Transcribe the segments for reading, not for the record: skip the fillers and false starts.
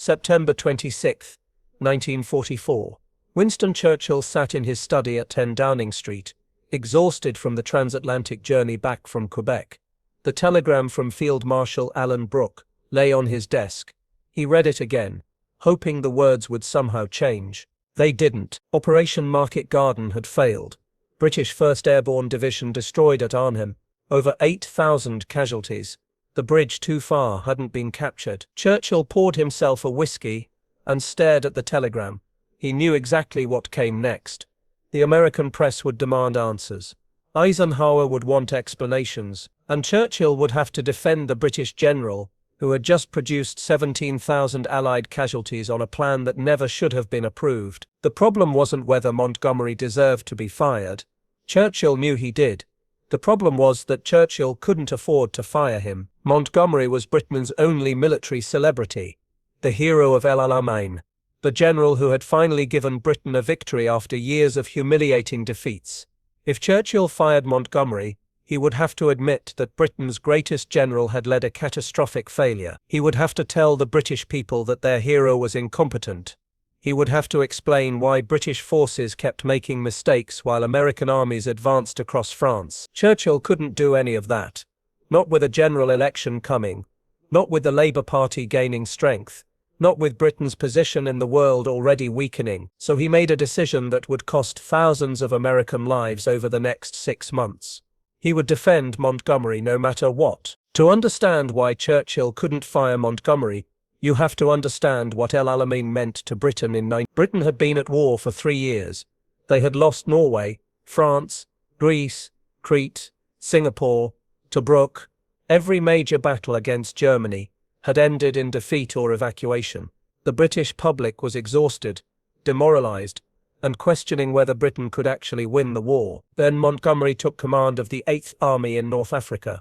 September 26, 1944. Winston Churchill sat in his study at 10 Downing Street, exhausted from the transatlantic journey back from Quebec. The telegram from Field Marshal Alan Brooke lay on his desk. He read it again, hoping the words would somehow change. They didn't. Operation Market Garden had failed. British 1st Airborne Division destroyed at Arnhem. Over 8,000 casualties. The bridge too far hadn't been captured. Churchill poured himself a whiskey and stared at the telegram. He knew exactly what came next. The American press would demand answers. Eisenhower would want explanations, and Churchill would have to defend the British general, who had just produced 17,000 Allied casualties on a plan that never should have been approved. The problem wasn't whether Montgomery deserved to be fired. Churchill knew he did. The problem was that Churchill couldn't afford to fire him. Montgomery was Britain's only military celebrity, the hero of Alamein, the general who had finally given Britain a victory after years of humiliating defeats. If Churchill fired Montgomery, he would have to admit that Britain's greatest general had led a catastrophic failure. He would have to tell the British people that their hero was incompetent. He would have to explain why British forces kept making mistakes while American armies advanced across France. Churchill couldn't do any of that. Not with a general election coming. Not with the Labour Party gaining strength. Not with Britain's position in the world already weakening. So he made a decision that would cost thousands of American lives over the next 6 months. He would defend Montgomery no matter what. To understand why Churchill couldn't fire Montgomery, you have to understand what El Alamein meant to Britain in 19... Britain had been at war for 3 years. They had lost Norway, France, Greece, Crete, Singapore, Tobruk. Every major battle against Germany had ended in defeat or evacuation. The British public was exhausted, demoralized, and questioning whether Britain could actually win the war. Then Montgomery took command of the 8th Army in North Africa.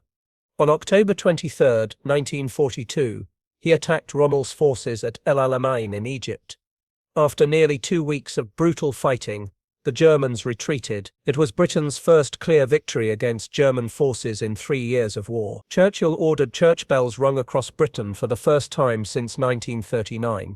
On October 23, 1942, he attacked Rommel's forces at El Alamein in Egypt. After nearly 2 weeks of brutal fighting, the Germans retreated. It was Britain's first clear victory against German forces in 3 years of war. Churchill ordered church bells rung across Britain for the first time since 1939.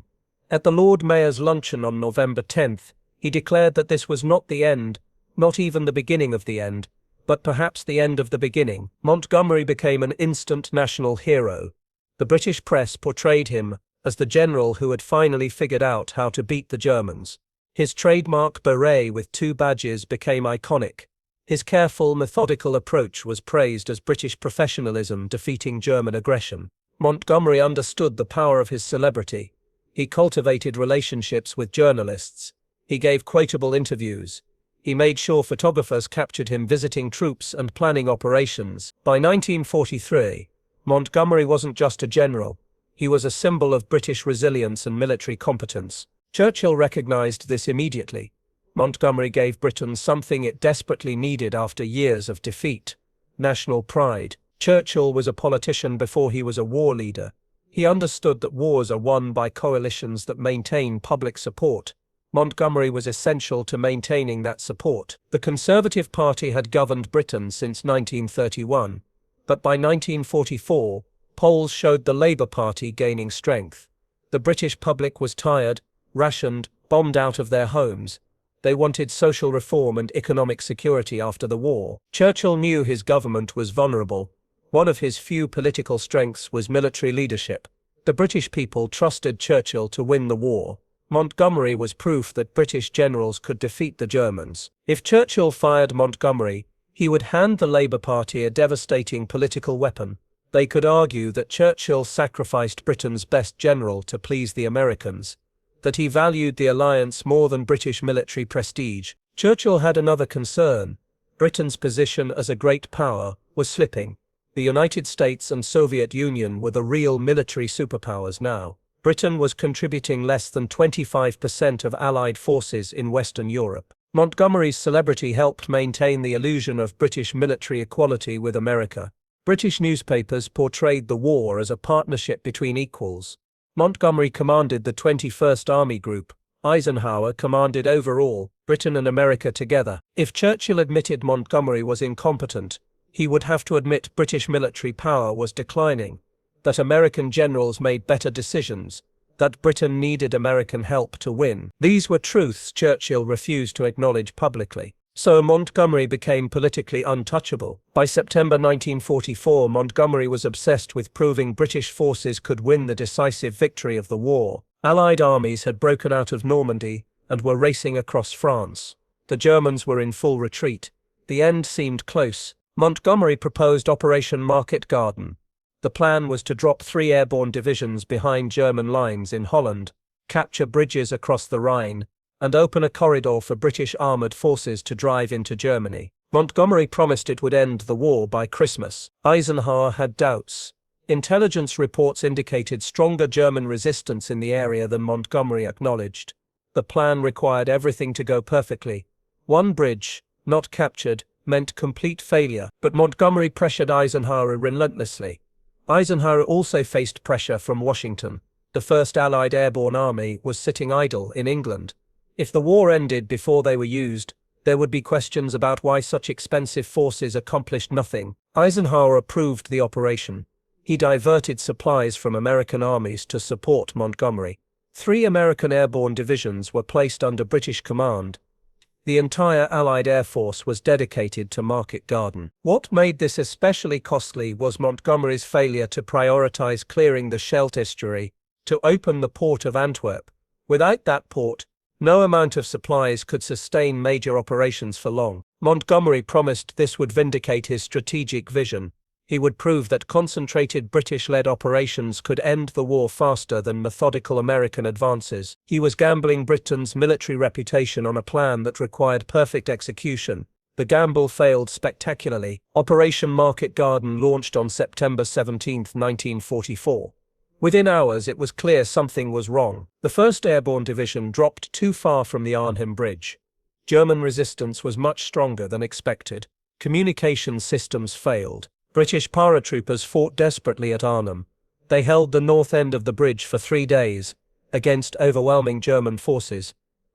At the Lord Mayor's luncheon on November 10th, he declared that this was not the end, not even the beginning of the end, but perhaps the end of the beginning. Montgomery became an instant national hero. The British press portrayed him as the general who had finally figured out how to beat the Germans. His trademark beret with 2 badges became iconic. His careful, methodical approach was praised as British professionalism defeating German aggression. Montgomery understood the power of his celebrity. He cultivated relationships with journalists. He gave quotable interviews. He made sure photographers captured him visiting troops and planning operations. By 1943, Montgomery wasn't just a general. He was a symbol of British resilience and military competence. Churchill recognized this immediately. Montgomery gave Britain something it desperately needed after years of defeat: national pride. Churchill was a politician before he was a war leader. He understood that wars are won by coalitions that maintain public support. Montgomery was essential to maintaining that support. The Conservative Party had governed Britain since 1931, but by 1944, polls showed the Labour Party gaining strength. The British public was tired, rationed, bombed out of their homes. They wanted social reform and economic security after the war. Churchill knew his government was vulnerable. One of his few political strengths was military leadership. The British people trusted Churchill to win the war. Montgomery was proof that British generals could defeat the Germans. If Churchill fired Montgomery, he would hand the Labour Party a devastating political weapon. They could argue that Churchill sacrificed Britain's best general to please the Americans, that he valued the alliance more than British military prestige. Churchill had another concern. Britain's position as a great power was slipping. The United States and Soviet Union were the real military superpowers now. Britain was contributing less than 25% of Allied forces in Western Europe. Montgomery's celebrity helped maintain the illusion of British military equality with America. British newspapers portrayed the war as a partnership between equals. Montgomery commanded the 21st Army Group. Eisenhower commanded overall, Britain and America together. If Churchill admitted Montgomery was incompetent, he would have to admit British military power was declining, that American generals made better decisions, that Britain needed American help to win. These were truths Churchill refused to acknowledge publicly. So Montgomery became politically untouchable. By September 1944, Montgomery was obsessed with proving British forces could win the decisive victory of the war. Allied armies had broken out of Normandy and were racing across France. The Germans were in full retreat. The end seemed close. Montgomery proposed Operation Market Garden. The plan was to drop 3 airborne divisions behind German lines in Holland, capture bridges across the Rhine, and open a corridor for British armored forces to drive into Germany. Montgomery promised it would end the war by Christmas. Eisenhower had doubts. Intelligence reports indicated stronger German resistance in the area than Montgomery acknowledged. The plan required everything to go perfectly. One bridge, not captured, meant complete failure, but Montgomery pressured Eisenhower relentlessly. Eisenhower also faced pressure from Washington. The First Allied Airborne Army was sitting idle in England. If the war ended before they were used, there would be questions about why such expensive forces accomplished nothing. Eisenhower approved the operation. He diverted supplies from American armies to support Montgomery. 3 American airborne divisions were placed under British command. The entire Allied Air Force was dedicated to Market Garden. What made this especially costly was Montgomery's failure to prioritize clearing the Scheldt estuary to open the port of Antwerp. Without that port, no amount of supplies could sustain major operations for long. Montgomery promised this would vindicate his strategic vision. He would prove that concentrated British-led operations could end the war faster than methodical American advances. He was gambling Britain's military reputation on a plan that required perfect execution. The gamble failed spectacularly. Operation Market Garden launched on September 17, 1944. Within hours it was clear something was wrong. The 1st Airborne Division dropped too far from the Arnhem Bridge. German resistance was much stronger than expected. Communication systems failed. British paratroopers fought desperately at Arnhem. They held the north end of the bridge for 3 days, against overwhelming German forces.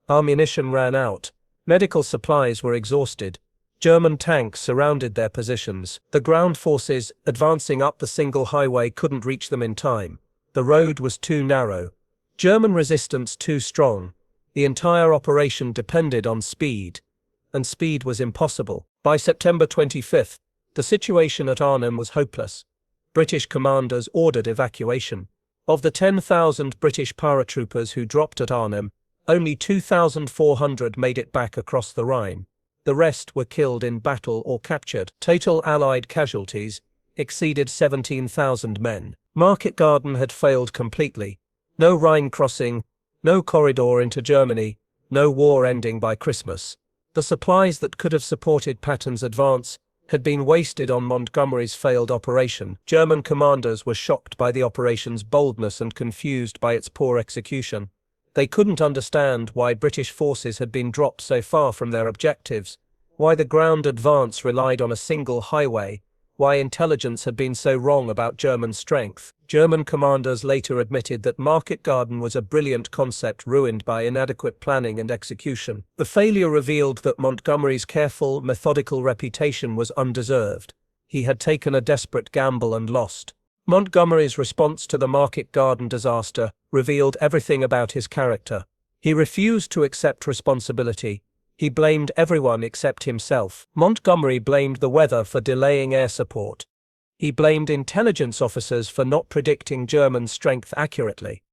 Ammunition ran out. Medical supplies were exhausted. German tanks surrounded their positions. The ground forces, advancing up the single highway, couldn't reach them in time. The road was too narrow. German resistance too strong. The entire operation depended on speed. And speed was impossible. By September 25th, the situation at Arnhem was hopeless. British commanders ordered evacuation. Of the 10,000 British paratroopers who dropped at Arnhem, only 2,400 made it back across the Rhine. The rest were killed in battle or captured. Total Allied casualties exceeded 17,000 men. Market Garden had failed completely. No Rhine crossing, no corridor into Germany, no war ending by Christmas. The supplies that could have supported Patton's advance had been wasted on Montgomery's failed operation. German commanders were shocked by the operation's boldness and confused by its poor execution. They couldn't understand why British forces had been dropped so far from their objectives, why the ground advance relied on a single highway, why intelligence had been so wrong about German strength. German commanders later admitted that Market Garden was a brilliant concept ruined by inadequate planning and execution. The failure revealed that Montgomery's careful, methodical reputation was undeserved. He had taken a desperate gamble and lost. Montgomery's response to the Market Garden disaster revealed everything about his character. He refused to accept responsibility. He blamed everyone except himself. Montgomery blamed the weather for delaying air support. He blamed intelligence officers for not predicting German strength accurately.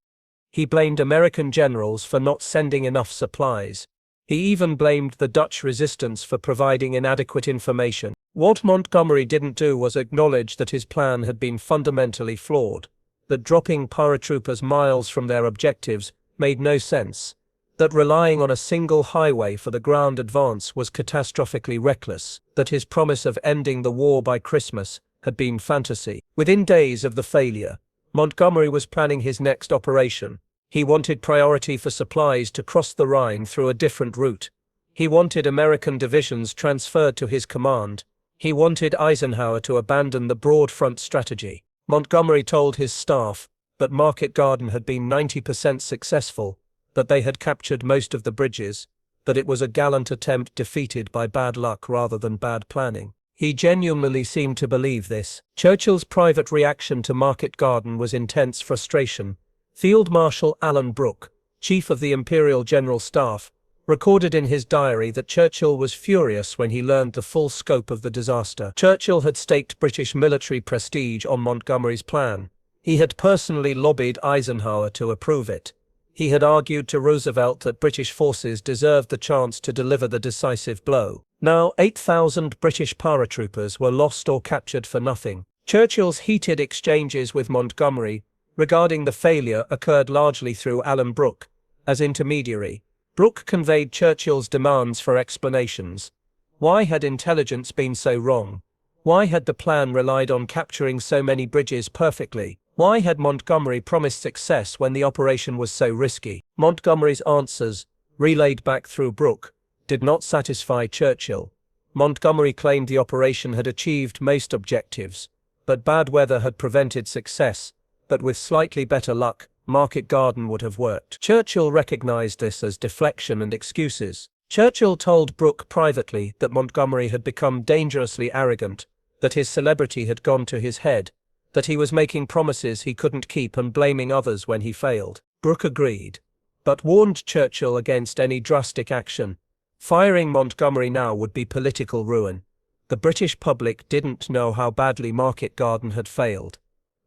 He blamed American generals for not sending enough supplies. He even blamed the Dutch resistance for providing inadequate information. What Montgomery didn't do was acknowledge that his plan had been fundamentally flawed, that dropping paratroopers miles from their objectives made no sense, that relying on a single highway for the ground advance was catastrophically reckless, that his promise of ending the war by Christmas had been fantasy. Within days of the failure, Montgomery was planning his next operation. He wanted priority for supplies to cross the Rhine through a different route. He wanted American divisions transferred to his command. He wanted Eisenhower to abandon the broad front strategy. Montgomery told his staff that Market Garden had been 90% successful, that they had captured most of the bridges, that it was a gallant attempt defeated by bad luck rather than bad planning. He genuinely seemed to believe this. Churchill's private reaction to Market Garden was intense frustration. Field Marshal Alan Brooke, chief of the Imperial General Staff, recorded in his diary that Churchill was furious when he learned the full scope of the disaster. Churchill had staked British military prestige on Montgomery's plan. He had personally lobbied Eisenhower to approve it. He had argued to Roosevelt that British forces deserved the chance to deliver the decisive blow. Now 8,000 British paratroopers were lost or captured for nothing. Churchill's heated exchanges with Montgomery regarding the failure occurred largely through Alan Brooke as intermediary. Brooke conveyed Churchill's demands for explanations. Why had intelligence been so wrong? Why had the plan relied on capturing so many bridges perfectly? Why had Montgomery promised success when the operation was so risky? Montgomery's answers, relayed back through Brooke, did not satisfy Churchill. Montgomery claimed the operation had achieved most objectives, but bad weather had prevented success, but with slightly better luck, Market Garden would have worked. Churchill recognized this as deflection and excuses. Churchill told Brooke privately that Montgomery had become dangerously arrogant, that his celebrity had gone to his head, that he was making promises he couldn't keep and blaming others when he failed. Brooke agreed, but warned Churchill against any drastic action. Firing Montgomery now would be political ruin. The British public didn't know how badly Market Garden had failed.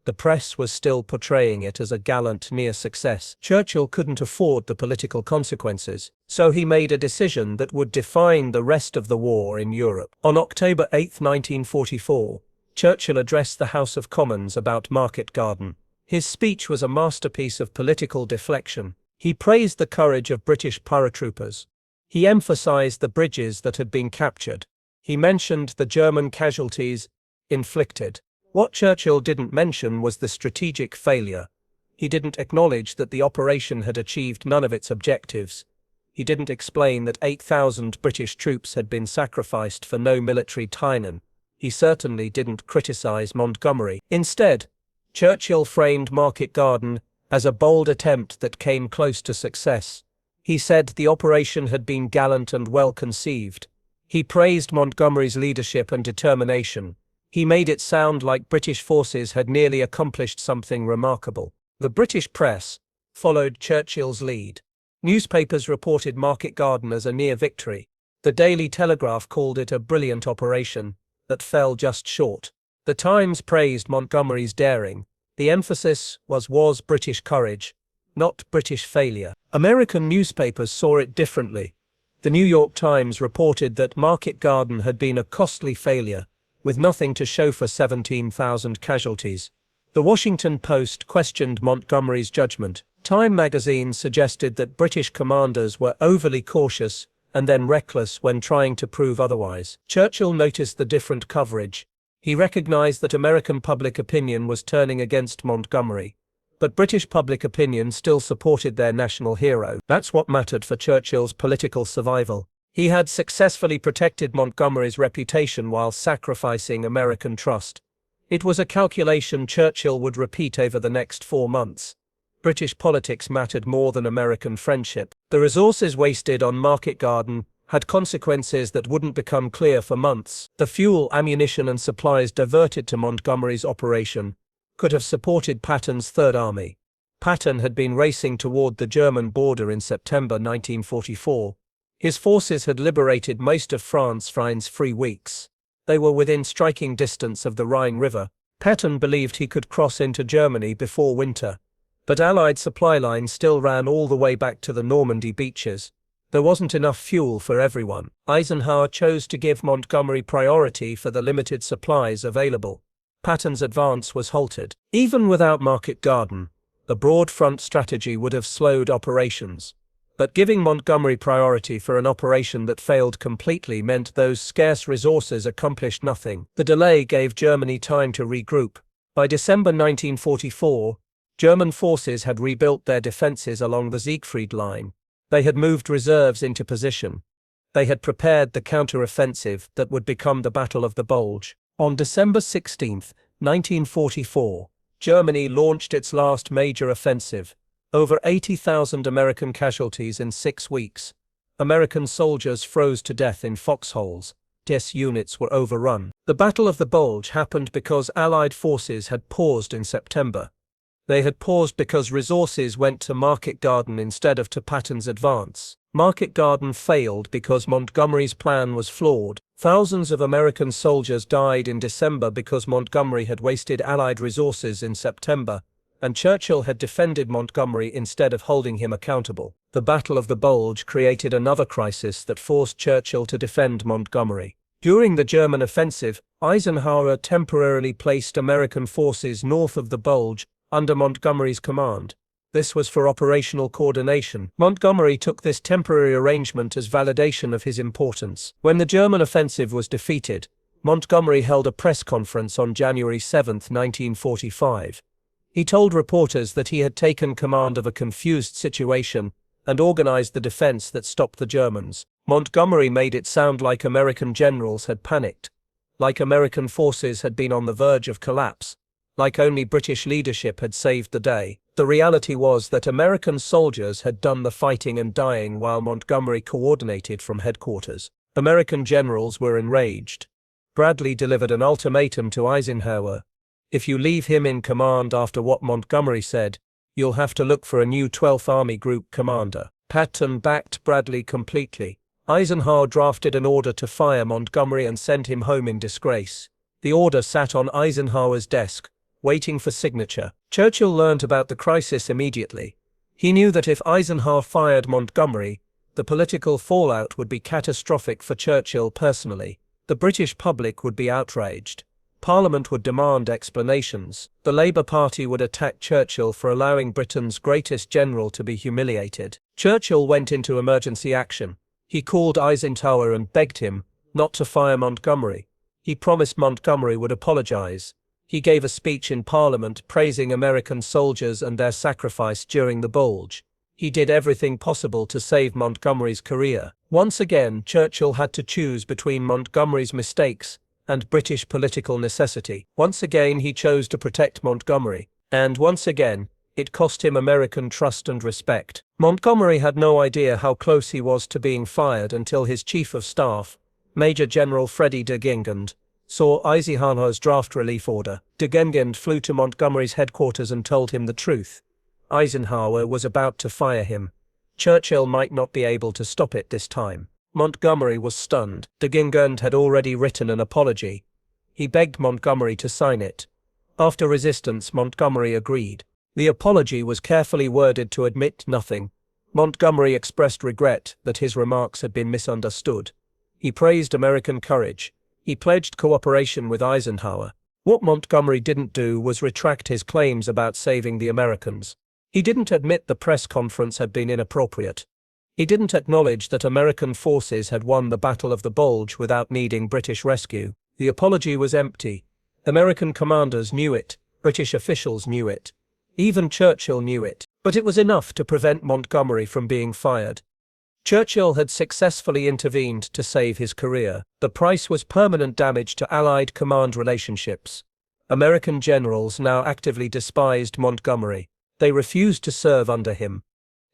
The press was still portraying it as a gallant near success. Churchill couldn't afford the political consequences, so he made a decision that would define the rest of the war in Europe. On October 8, 1944, Churchill addressed the House of Commons about Market Garden. His speech was a masterpiece of political deflection. He praised the courage of British paratroopers. He emphasized the bridges that had been captured. He mentioned the German casualties inflicted. What Churchill didn't mention was the strategic failure. He didn't acknowledge that the operation had achieved none of its objectives. He didn't explain that 8,000 British troops had been sacrificed for no military tynan. He certainly didn't criticize Montgomery. Instead, Churchill framed Market Garden as a bold attempt that came close to success. He said the operation had been gallant and well conceived. He praised Montgomery's leadership and determination. He made it sound like British forces had nearly accomplished something remarkable. The British press followed Churchill's lead. Newspapers reported Market Garden as a near victory. The Daily Telegraph called it a brilliant operation that fell just short. The Times praised Montgomery's daring. The emphasis was British courage, not British failure. American newspapers saw it differently. The New York Times reported that Market Garden had been a costly failure, with nothing to show for 17,000 casualties. The Washington Post questioned Montgomery's judgment. Time magazine suggested that British commanders were overly cautious and then reckless when trying to prove otherwise. Churchill noticed the different coverage. He recognized that American public opinion was turning against Montgomery, but British public opinion still supported their national hero. That's what mattered for Churchill's political survival. He had successfully protected Montgomery's reputation while sacrificing American trust. It was a calculation Churchill would repeat over the next 4 months. British politics mattered more than American friendship. The resources wasted on Market Garden had consequences that wouldn't become clear for months. The fuel, ammunition and supplies diverted to Montgomery's operation could have supported Patton's Third Army. Patton had been racing toward the German border in September 1944. His forces had liberated most of France in 3 weeks. They were within striking distance of the Rhine River. Patton believed he could cross into Germany before winter, but Allied supply lines still ran all the way back to the Normandy beaches. There wasn't enough fuel for everyone. Eisenhower chose to give Montgomery priority for the limited supplies available. Patton's advance was halted. Even without Market Garden, the broad front strategy would have slowed operations. But giving Montgomery priority for an operation that failed completely meant those scarce resources accomplished nothing. The delay gave Germany time to regroup. By December 1944, German forces had rebuilt their defenses along the Siegfried Line. They had moved reserves into position. They had prepared the counter-offensive that would become the Battle of the Bulge. On December 16, 1944, Germany launched its last major offensive. Over 80,000 American casualties in 6 weeks. American soldiers froze to death in foxholes. DS units were overrun. The Battle of the Bulge happened because Allied forces had paused in September. They had paused because resources went to Market Garden instead of to Patton's advance. Market Garden failed because Montgomery's plan was flawed. Thousands of American soldiers died in December because Montgomery had wasted Allied resources in September, and Churchill had defended Montgomery instead of holding him accountable. The Battle of the Bulge created another crisis that forced Churchill to defend Montgomery. During the German offensive, Eisenhower temporarily placed American forces north of the Bulge, under Montgomery's command. This was for operational coordination. Montgomery took this temporary arrangement as validation of his importance. When the German offensive was defeated, Montgomery held a press conference on January 7, 1945. He told reporters that he had taken command of a confused situation and organized the defense that stopped the Germans. Montgomery made it sound like American generals had panicked, like American forces had been on the verge of collapse, like only British leadership had saved the day. The reality was that American soldiers had done the fighting and dying while Montgomery coordinated from headquarters. American generals were enraged. Bradley delivered an ultimatum to Eisenhower. If you leave him in command after what Montgomery said, you'll have to look for a new 12th Army Group commander. Patton backed Bradley completely. Eisenhower drafted an order to fire Montgomery and send him home in disgrace. The order sat on Eisenhower's desk, waiting for signature. Churchill learned about the crisis immediately. He knew that if Eisenhower fired Montgomery, the political fallout would be catastrophic for Churchill personally. The British public would be outraged. Parliament would demand explanations. The Labour Party would attack Churchill for allowing Britain's greatest general to be humiliated. Churchill went into emergency action. He called Eisenhower and begged him not to fire Montgomery. He promised Montgomery would apologize. He gave a speech in Parliament praising American soldiers and their sacrifice during the Bulge. He did everything possible to save Montgomery's career. Once again, Churchill had to choose between Montgomery's mistakes and British political necessity. Once again, he chose to protect Montgomery. And once again, it cost him American trust and respect. Montgomery had no idea how close he was to being fired until his chief of staff, Major General Freddie de Gingand, saw Eisenhower's draft relief order. De Gingand flew to Montgomery's headquarters and told him the truth. Eisenhower was about to fire him. Churchill might not be able to stop it this time. Montgomery was stunned. De Gingand had already written an apology. He begged Montgomery to sign it. After resistance, Montgomery agreed. The apology was carefully worded to admit nothing. Montgomery expressed regret that his remarks had been misunderstood. He praised American courage. He pledged cooperation with Eisenhower. What Montgomery didn't do was retract his claims about saving the Americans. He didn't admit the press conference had been inappropriate. He didn't acknowledge that American forces had won the Battle of the Bulge without needing British rescue. The apology was empty. American commanders knew it. British officials knew it. Even Churchill knew it. But it was enough to prevent Montgomery from being fired. Churchill had successfully intervened to save his career. The price was permanent damage to Allied command relationships. American generals now actively despised Montgomery. They refused to serve under him.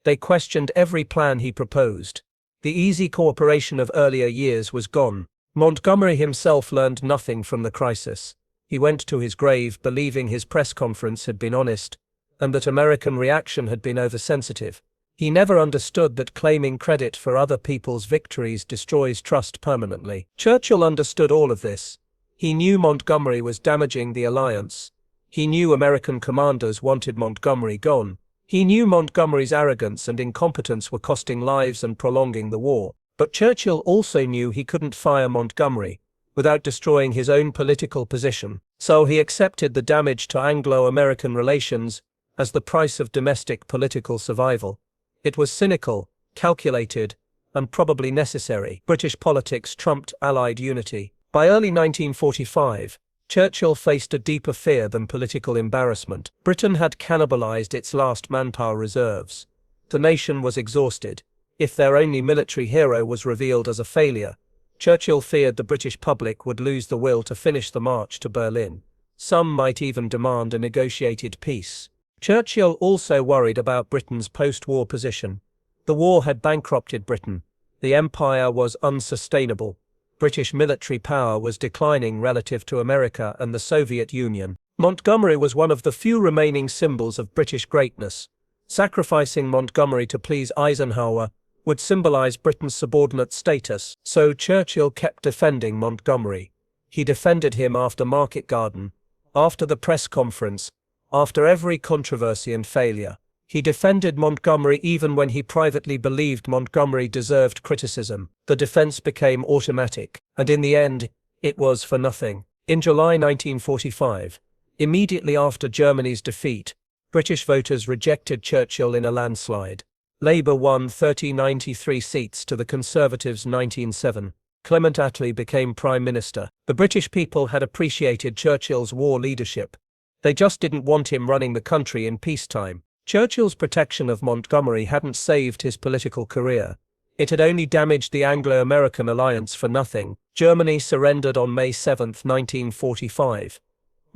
They questioned every plan he proposed. The easy cooperation of earlier years was gone. Montgomery himself learned nothing from the crisis. He went to his grave believing his press conference had been honest, and that American reaction had been oversensitive. He never understood that claiming credit for other people's victories destroys trust permanently. Churchill understood all of this. He knew Montgomery was damaging the alliance. He knew American commanders wanted Montgomery gone. He knew Montgomery's arrogance and incompetence were costing lives and prolonging the war. But Churchill also knew he couldn't fire Montgomery without destroying his own political position. So he accepted the damage to Anglo-American relations as the price of domestic political survival. It was cynical, calculated, and probably necessary. British politics trumped Allied unity. By early 1945, Churchill faced a deeper fear than political embarrassment. Britain had cannibalized its last manpower reserves. The nation was exhausted. If their only military hero was revealed as a failure, Churchill feared the British public would lose the will to finish the march to Berlin. Some might even demand a negotiated peace. Churchill also worried about Britain's post-war position. The war had bankrupted Britain. The empire was unsustainable. British military power was declining relative to America and the Soviet Union. Montgomery was one of the few remaining symbols of British greatness. Sacrificing Montgomery to please Eisenhower would symbolize Britain's subordinate status, so Churchill kept defending Montgomery. He defended him after Market Garden, after the press conference, after every controversy and failure. He defended Montgomery even when he privately believed Montgomery deserved criticism. The defense became automatic, and in the end, it was for nothing. In July 1945, immediately after Germany's defeat, British voters rejected Churchill in a landslide. Labour won 93 seats to the Conservatives' 19-7. Clement Attlee became Prime Minister. The British people had appreciated Churchill's war leadership. They just didn't want him running the country in peacetime. Churchill's protection of Montgomery hadn't saved his political career. It had only damaged the Anglo-American alliance for nothing. Germany surrendered on May 7, 1945.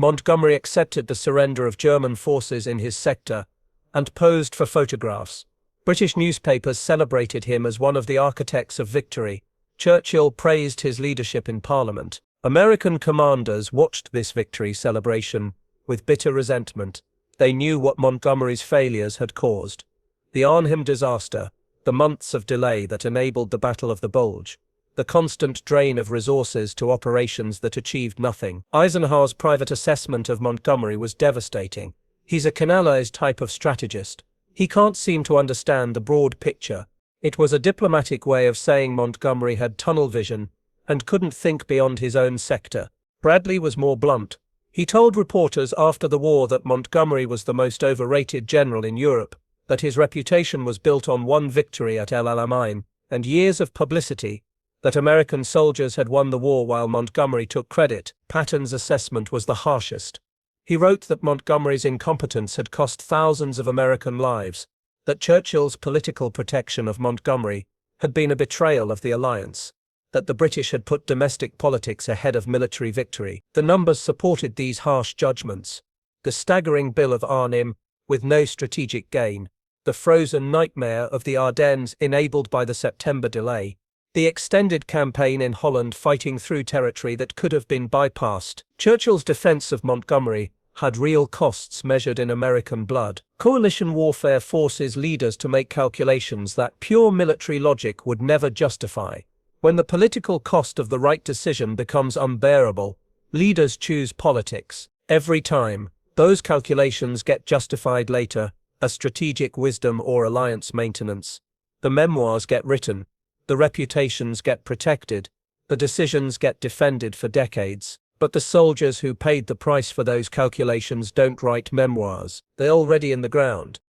Montgomery accepted the surrender of German forces in his sector and posed for photographs. British newspapers celebrated him as one of the architects of victory. Churchill praised his leadership in Parliament. American commanders watched this victory celebration with bitter resentment. They knew what Montgomery's failures had caused. The Arnhem disaster, the months of delay that enabled the Battle of the Bulge, the constant drain of resources to operations that achieved nothing. Eisenhower's private assessment of Montgomery was devastating. He's a canalized type of strategist. He can't seem to understand the broad picture. It was a diplomatic way of saying Montgomery had tunnel vision and couldn't think beyond his own sector. Bradley was more blunt. He told reporters after the war that Montgomery was the most overrated general in Europe, that his reputation was built on one victory at El Alamein and years of publicity, that American soldiers had won the war while Montgomery took credit. Patton's assessment was the harshest. He wrote that Montgomery's incompetence had cost thousands of American lives, that Churchill's political protection of Montgomery had been a betrayal of the alliance, that the British had put domestic politics ahead of military victory. The numbers supported these harsh judgments. The staggering bill of Arnhem, with no strategic gain, the frozen nightmare of the Ardennes enabled by the September delay, the extended campaign in Holland fighting through territory that could have been bypassed. Churchill's defense of Montgomery had real costs measured in American blood. Coalition warfare forces leaders to make calculations that pure military logic would never justify. When the political cost of the right decision becomes unbearable, leaders choose politics. Every time, those calculations get justified later, as strategic wisdom or alliance maintenance. The memoirs get written, the reputations get protected, the decisions get defended for decades. But the soldiers who paid the price for those calculations don't write memoirs. They're already in the ground.